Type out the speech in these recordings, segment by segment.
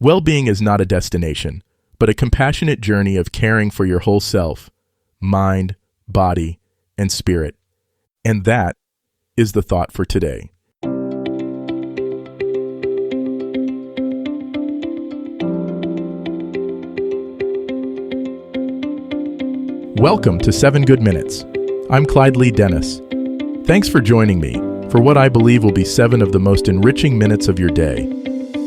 Well-being is not a destination, but a compassionate journey of caring for your whole self, mind, body, and spirit. And that is the thought for today. Welcome to 7 Good Minutes. I'm Clyde Lee Dennis. Thanks for joining me for what I believe will be 7 of the most enriching minutes of your day.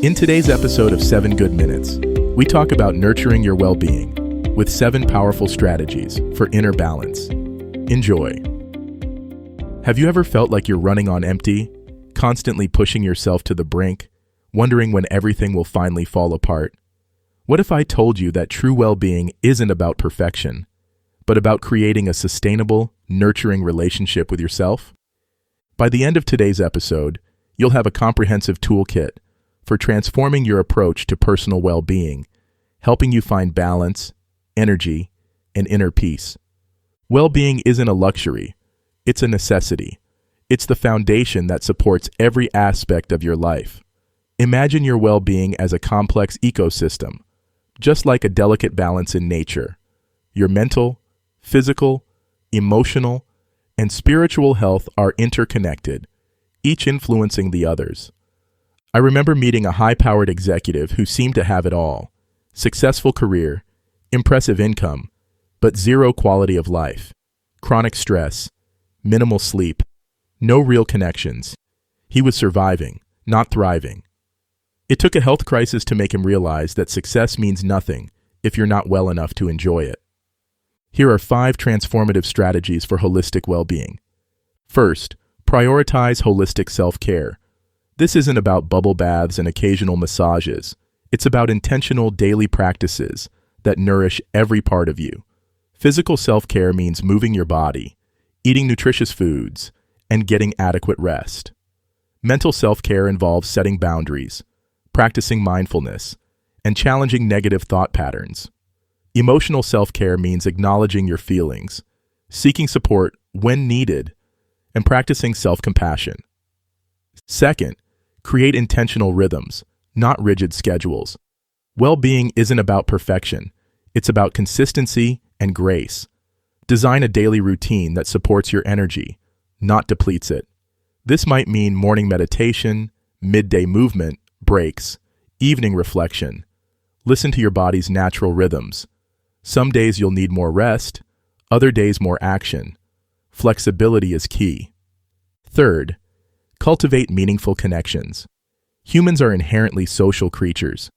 In today's episode of 7 Good Minutes, we talk about nurturing your well-being with 7 powerful strategies for inner balance. Enjoy. Have you ever felt like you're running on empty, constantly pushing yourself to the brink, wondering when everything will finally fall apart? What if I told you that true well-being isn't about perfection, but about creating a sustainable, nurturing relationship with yourself? By the end of today's episode, you'll have a comprehensive toolkit for transforming your approach to personal well-being, helping you find balance, energy, and inner peace. Well-being isn't a luxury, it's a necessity. It's the foundation that supports every aspect of your life. Imagine your well-being as a complex ecosystem, just like a delicate balance in nature. Your mental, physical, emotional, and spiritual health are interconnected, each influencing the others. I remember meeting a high-powered executive who seemed to have it all: successful career, impressive income, but zero quality of life, chronic stress, minimal sleep, no real connections. He was surviving, not thriving. It took a health crisis to make him realize that success means nothing if you're not well enough to enjoy it. Here are 5 transformative strategies for holistic well-being. First, prioritize holistic self-care. This isn't about bubble baths and occasional massages. It's about intentional daily practices that nourish every part of you. Physical self-care means moving your body, eating nutritious foods, and getting adequate rest. Mental self-care involves setting boundaries, practicing mindfulness, and challenging negative thought patterns. Emotional self-care means acknowledging your feelings, seeking support when needed, and practicing self-compassion. Second, create intentional rhythms, not rigid schedules. Well-being isn't about perfection. It's about consistency and grace. Design a daily routine that supports your energy, not depletes it. This might mean morning meditation, midday movement, breaks, evening reflection. Listen to your body's natural rhythms. Some days you'll need more rest, other days more action. Flexibility is key. Third, cultivate meaningful connections. Humans are inherently social creatures.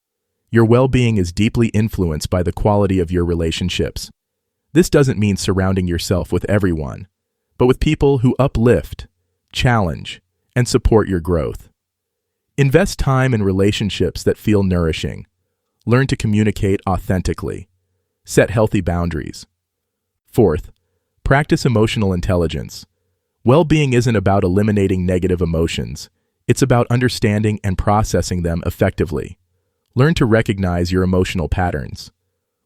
Your well-being is deeply influenced by the quality of your relationships. This doesn't mean surrounding yourself with everyone, but with people who uplift, challenge, and support your growth. Invest time in relationships that feel nourishing. Learn to communicate authentically. Set healthy boundaries. Fourth, practice emotional intelligence. Well-being isn't about eliminating negative emotions. It's about understanding and processing them effectively. Learn to recognize your emotional patterns.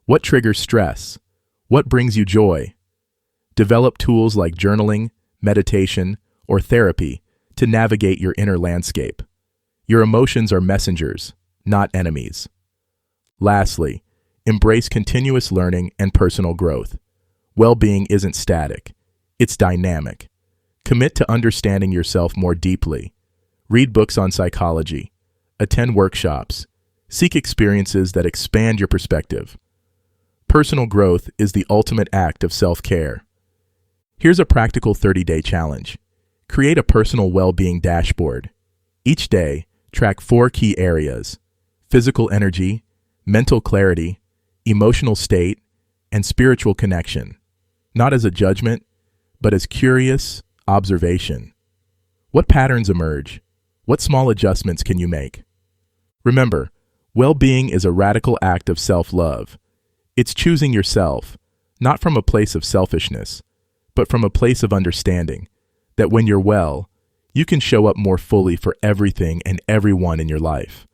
What triggers stress? What brings you joy? Develop tools like journaling, meditation, or therapy to navigate your inner landscape. Your emotions are messengers, not enemies. Lastly, embrace continuous learning and personal growth. Well-being isn't static. It's dynamic. Commit to understanding yourself more deeply. Read books on psychology. Attend workshops. Seek experiences that expand your perspective. Personal growth is the ultimate act of self-care. Here's a practical 30-day challenge. Create a personal well-being dashboard. Each day, track 4 key areas: physical energy, mental clarity, emotional state, and spiritual connection. Not as a judgment, but as curious observation. What patterns emerge? What small adjustments can you make? Remember, well-being is a radical act of self-love. It's choosing yourself, not from a place of selfishness, but from a place of understanding that when you're well, you can show up more fully for everything and everyone in your life.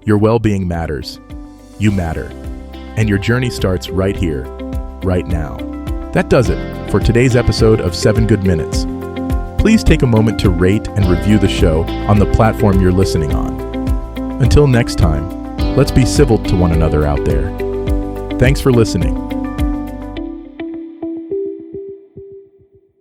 Your well-being matters. You matter. And your journey starts right here, right now. That does it for today's episode of 7 Good Minutes. Please take a moment to rate and review the show on the platform you're listening on. Until next time, Let's be civil to one another out there. Thanks for listening.